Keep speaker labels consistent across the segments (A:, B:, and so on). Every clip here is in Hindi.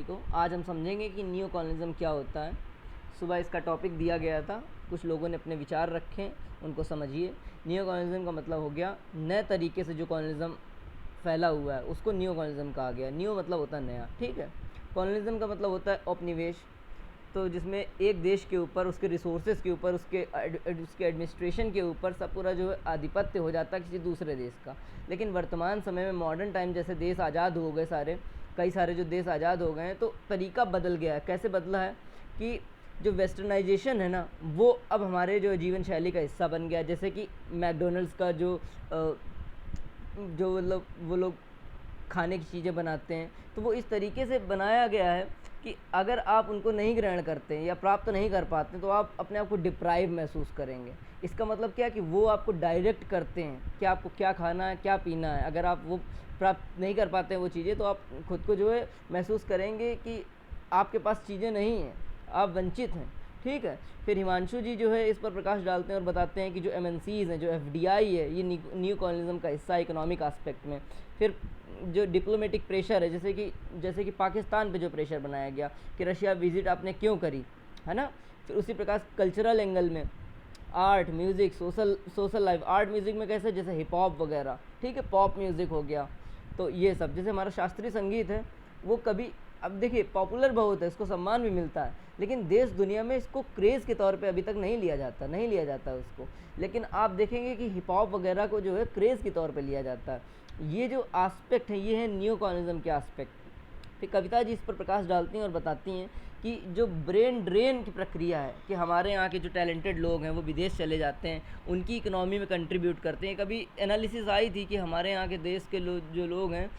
A: को आज हम समझेंगे कि नियो कॉलोनिज्म क्या होता है। सुबह इसका टॉपिक दिया गया था, कुछ लोगों ने अपने विचार रखे, उनको समझिए। नियो कॉलोनिज्म का मतलब हो गया नए तरीके से जो कॉलोनिज्म फैला हुआ है उसको नियो कॉलोनिज्म कहा गया। नियो मतलब होता है नया, ठीक है। कॉलोनिज्म का मतलब होता है औपनिवेश, तो जिसमें एक देश के ऊपर, उसके रिसोर्सेज के ऊपर, उसके एडमिनिस्ट्रेशन के ऊपर सब पूरा जो है आधिपत्य हो जाता है किसी दूसरे देश का। लेकिन वर्तमान समय में मॉडर्न टाइम जैसे देश आज़ाद हो गए, कई सारे जो देश आज़ाद हो गए हैं, तो तरीका बदल गया है। कैसे बदला है कि जो वेस्टर्नाइजेशन है ना, वो अब हमारे जो जीवन शैली का हिस्सा बन गया। जैसे कि मैकडोनल्ड्स का जो मतलब वो लोग खाने की चीज़ें बनाते हैं, तो वो इस तरीके से बनाया गया है कि अगर आप उनको नहीं ग्रहण करते हैं या प्राप्त नहीं कर पाते तो आप अपने आप को डिप्राइव महसूस करेंगे। इसका मतलब क्या है कि वो आपको डायरेक्ट करते हैं कि आपको क्या खाना है, क्या पीना है। अगर आप वो प्राप्त नहीं कर पाते हैं वो चीज़ें, तो आप खुद को जो है महसूस करेंगे कि आपके पास चीज़ें नहीं हैं, आप वंचित हैं, ठीक है। फिर हिमांशु जी जो है इस पर प्रकाश डालते हैं और बताते हैं कि जो एमएनसीज़ हैं, जो एफडीआई है, ये न्यू कॉलोनिज्म का हिस्सा है इकोनॉमिक एस्पेक्ट में। फिर जो डिप्लोमेटिक प्रेशर है, जैसे कि पाकिस्तान पे जो प्रेशर बनाया गया कि रशिया विज़िट आपने क्यों करी, है ना। फिर उसी प्रकार कल्चरल एंगल में art, music, social life. Art music में कैसे, जैसे हिप हॉप वगैरह, ठीक है, पॉप म्यूज़िक हो गया। तो ये सब, जैसे हमारा शास्त्रीय संगीत है, वो कभी, अब देखिए, पॉपुलर बहुत है, इसको सम्मान भी मिलता है, लेकिन देश दुनिया में इसको क्रेज़ के तौर पे अभी तक नहीं लिया जाता उसको। लेकिन आप देखेंगे कि हिप हॉप वगैरह को जो है क्रेज़ के तौर पे लिया जाता है। ये जो एस्पेक्ट है, ये है न्यू कॉलोनिज्म के एस्पेक्ट। फिर कविता जी इस पर प्रकाश डालती हैं और बताती हैं कि जो ब्रेन ड्रेन की प्रक्रिया है, कि हमारे यहाँ के जो टैलेंटेड लोग हैं वो विदेश चले जाते हैं, उनकी इकोनॉमी में कंट्रीब्यूट करते हैं। कभी एनालिसिस आई थी कि हमारे यहाँ के देश के जो लोग हैं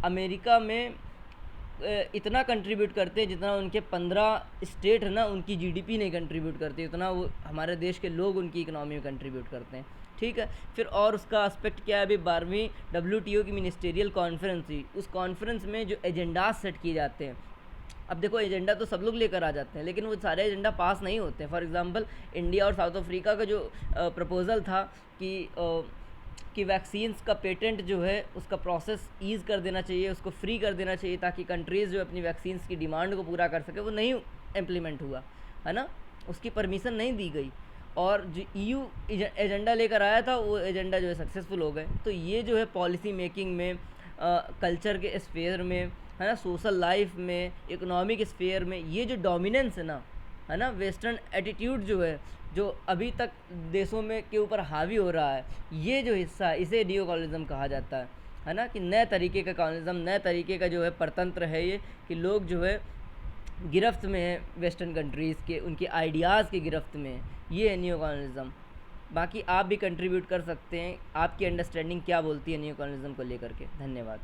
A: अमेरिका में इतना कंट्रीब्यूट करते हैं जितना उनके 15 स्टेट है ना, उनकी जीडीपी नहीं कंट्रीब्यूट करती, उतना वो हमारे देश के लोग उनकी इकोनॉमी में कंट्रीब्यूट करते हैं, ठीक है। फिर और उसका एस्पेक्ट क्या है, अभी 12वीं डब्ल्यूटीओ की मिनिस्टेरियल कॉन्फ्रेंस थी, उस कॉन्फ्रेंस में जो एजेंडाज सेट किए जाते हैं। अब देखो, एजेंडा तो सब लोग लेकर आ जाते हैं, लेकिन वो सारे एजेंडा पास नहीं होते हैं। फॉर एग्जांपल, इंडिया और साउथ अफ्रीका का जो प्रपोज़ल था कि वैक्सीन्स का पेटेंट जो है उसका प्रोसेस ईज़ कर देना चाहिए, उसको फ्री कर देना चाहिए, ताकि कंट्रीज़ जो अपनी वैक्सीन्स की डिमांड को पूरा कर सके, वो नहीं इम्प्लीमेंट हुआ, है ना, उसकी परमिशन नहीं दी गई। और जो ईयू एजेंडा लेकर आया था, वो एजेंडा जो है सक्सेसफुल हो गए। तो ये जो है पॉलिसी मेकिंग में, कल्चर के स्फेयर में, है ना, सोशल लाइफ में, इकोनॉमिक स्फेयर में, ये जो डोमिनेंस है ना, वेस्टर्न एटीट्यूड जो है, जो अभी तक देशों में के ऊपर हावी हो रहा है, ये जो हिस्सा है, इसे नियो कॉलोनिज्म कहा जाता है ना। कि नए तरीके का कॉलोनिज्म, नए तरीके का जो है परतंत्र है ये, कि लोग जो है गिरफ्त में है वेस्टर्न कंट्रीज़ के, उनके आइडियाज़ की गिरफ्त में है। ये है नियो कॉलोनिज्म। बाकी आप भी कंट्रीब्यूट कर सकते हैं, आपकी अंडरस्टैंडिंग क्या बोलती है नियो कॉलोनिज्म को लेकर के। धन्यवाद।